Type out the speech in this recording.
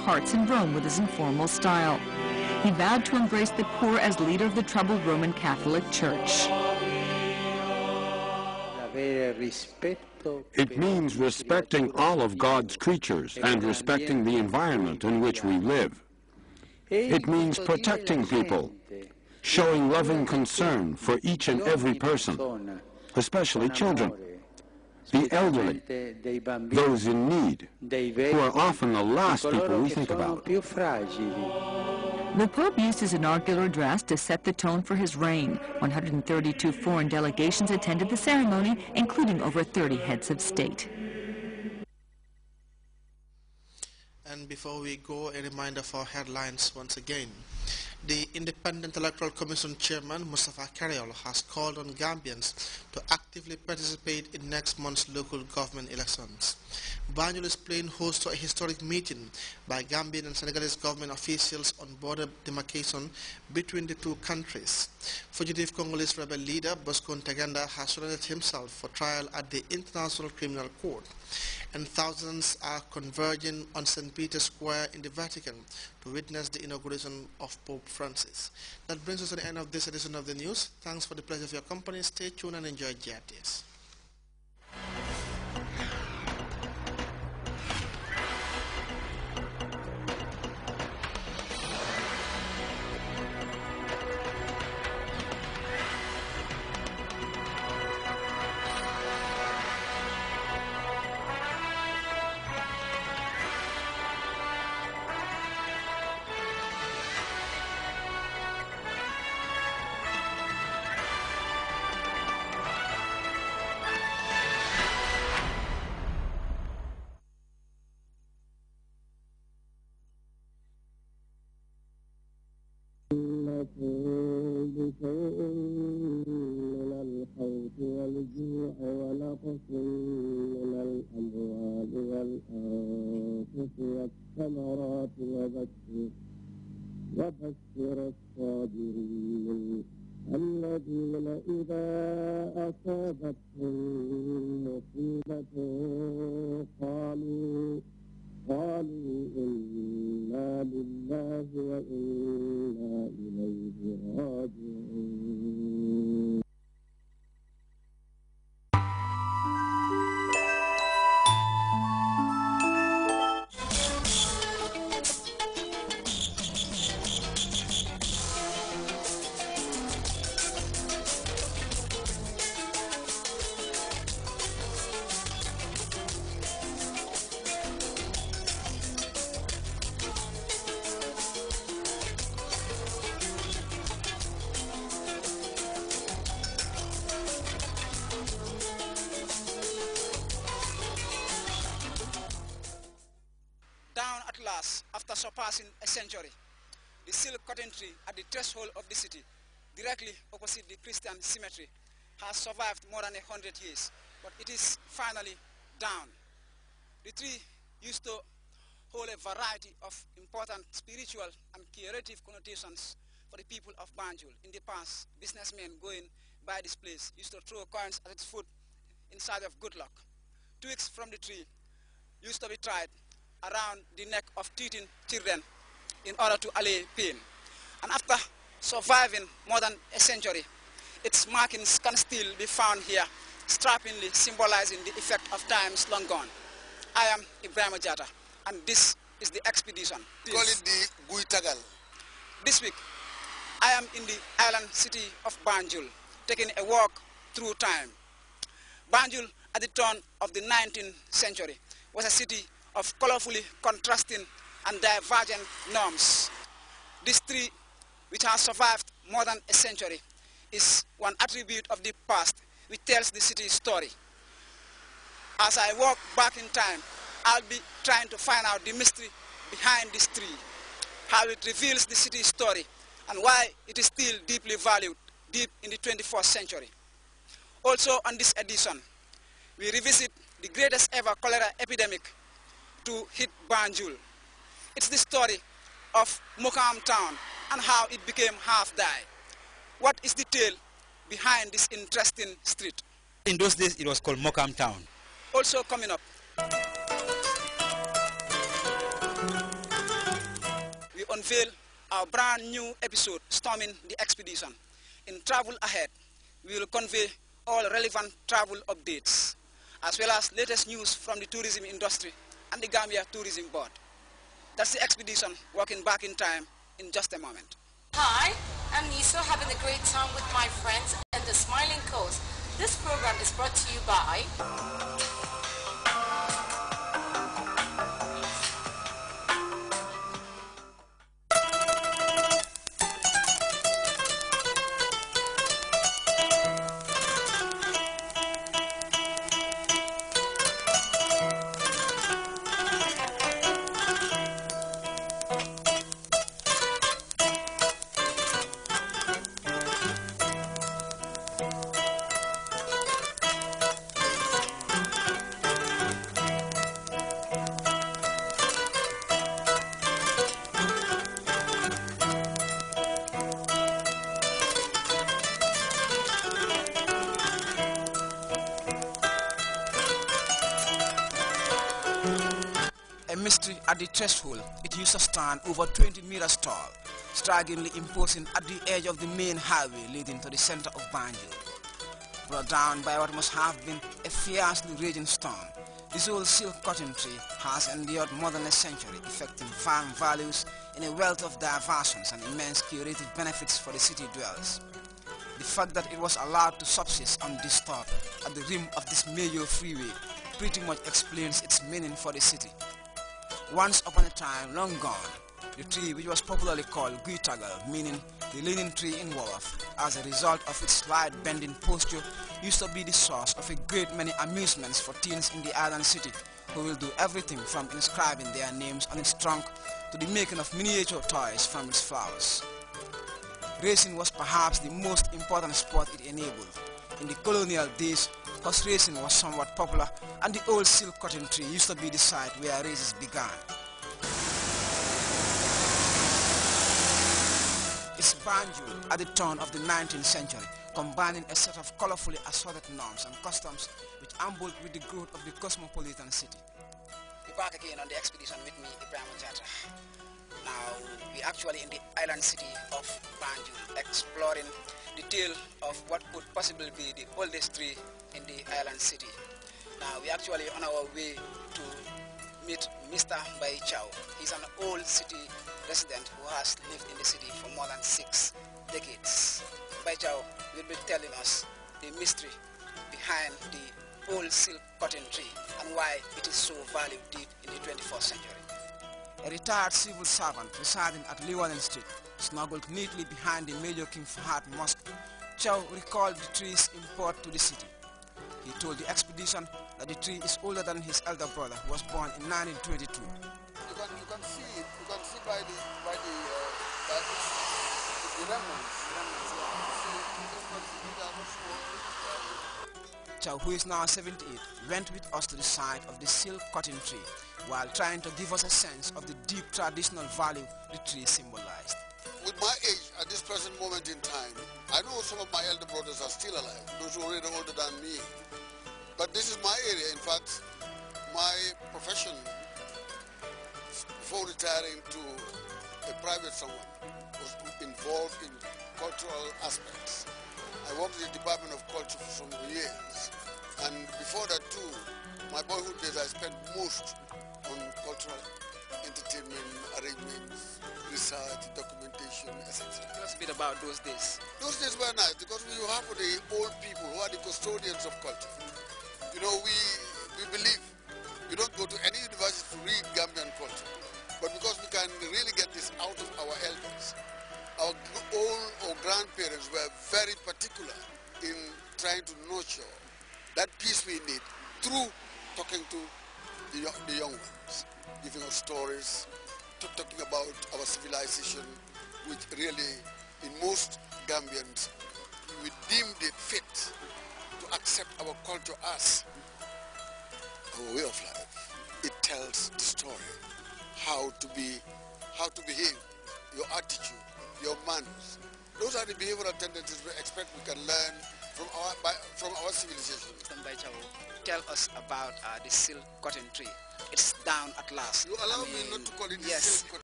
hearts in Rome with his informal style. He vowed to embrace the poor as leader of the troubled Roman Catholic Church. It means respecting all of God's creatures and respecting the environment in which we live. It means protecting people, showing loving concern for each and every person, especially children, the elderly, those in need, who are often the last people we think about. The Pope used his inaugural address to set the tone for his reign. 132 foreign delegations attended the ceremony, including over 30 heads of state. And before we go, a reminder for headlines once again. The Independent Electoral Commission Chairman, Mustafa Carriol, has called on Gambians to actively participate in next month's local government elections. Banjul is playing host to a historic meeting by Gambian and Senegalese government officials on border demarcation between the two countries. Fugitive Congolese rebel leader Bosco Ntaganda has surrendered himself for trial at the International Criminal Court. And thousands are converging on St. Peter's Square in the Vatican to witness the inauguration of Pope Francis. That brings us to the end of this edition of the news. Thanks for the pleasure of your company. Stay tuned and enjoy GRTS. وبشر الصابرين الذين إذا أصابتهم مصيبة قالوا إنا لله وإنا إليه راجعون. After surpassing a century, the silk cotton tree at the threshold of the city, directly opposite the Christian cemetery, has survived more than 100 years, but it is finally down. The tree used to hold a variety of important spiritual and curative connotations for the people of Banjul. In the past, businessmen going by this place used to throw coins at its foot in sign of good luck. Twigs from the tree used to be tied around the neck of teething children in order to allay pain. And after surviving more than a century, its markings can still be found here, strappingly symbolizing the effect of times long gone. I am Ibrahim Jata, and this is the expedition. Call it the Guitagal. This week, I am in the island city of Banjul, taking a walk through time. Banjul, at the turn of the 19th century, was a city of colorfully contrasting and divergent norms. This tree, which has survived more than a century, is one attribute of the past which tells the city's story. As I walk back in time, I'll be trying to find out the mystery behind this tree, how it reveals the city's story, and why it is still deeply valued deep in the 21st century. Also on this edition, we revisit the greatest ever cholera epidemic to hit Banjul. It's the story of Mokam town and how it became half-die. What is the tale behind this interesting street? In those days, it was called Mokam town. Also coming up, unveil our brand new episode, Storming the Expedition. In Travel Ahead, we will convey all relevant travel updates, as well as latest news from the tourism industry and the Gambia Tourism Board. That's the expedition walking back in time in just a moment. Hi, I'm Nisa, having a great time with my friends at the Smiling Coast. This program is brought to you by a mystery at the threshold. It used to stand over 20 meters tall, strikingly imposing at the edge of the main highway leading to the center of Banjul. Brought down by what must have been a fiercely raging storm, this old silk cotton tree has endured more than a century, effecting farm values in a wealth of diversions and immense curative benefits for the city dwellers. The fact that it was allowed to subsist undisturbed at the rim of this major freeway pretty much explains its meaning for the city. Once upon a time, long gone, the tree, which was popularly called Guitagal, meaning the leaning tree in Wolof, as a result of its slight bending posture, used to be the source of a great many amusements for teens in the island city, who will do everything from inscribing their names on its trunk to the making of miniature toys from its flowers. Racing was perhaps the most important sport it enabled. In the colonial days, horse racing was somewhat popular, and the old silk cotton tree used to be the site where races began. It's Banjul at the turn of the 19th century, combining a set of colorfully assorted norms and customs which ambled with the growth of the cosmopolitan city. We're back again on the expedition with me, Ibrahim Jata. Now, we're actually in the island city of Banjul, exploring the tale of what could possibly be the oldest tree in the island city. Now, we're actually on our way to meet Mr. Bai Chow. He's an old city resident who has lived in the city for more than 6 decades. Bai Chow will be telling us the mystery behind the old silk cotton tree and why it is so valued deep in the 21st century. A retired civil servant residing at Llewellyn Street, snuggled neatly behind the Major King Fahad Mosque, Chow recalled the tree's import to the city. He told the expedition that the tree is older than his elder brother, who was born in 1922. You can see it. You can see by the remnants. Chow, who is now 78, went with us to the site of the silk cotton tree while trying to give us a sense of the deep traditional value the tree symbolized. With my age at this present moment in time, I know some of my elder brothers are still alive, those who are already older than me. But this is my area. In fact, my profession, before retiring to a private someone, was involved in cultural aspects. I worked in the Department of Culture for some years. And before that too, my boyhood days I spent most on cultural entertainment, arrangements, research, documentation, etc. Tell us a bit about those days. Those days were nice because we have the old people who are the custodians of culture. You know, we believe you don't go to any university to read Gambian culture, but because we can really get this out of our elders, our old or grandparents were very particular in trying to nurture that peace we need through talking to the young ones, giving us stories, talking about our civilization, which really, in most Gambians, we deemed it fit to accept our culture as our way of life. It tells the story, how to behave, your attitude, your manners. Those are the behavioral tendencies we expect we can learn from our civilization. Tell us about the silk cotton tree. It's down at last. You allow me not to call it the silk cotton.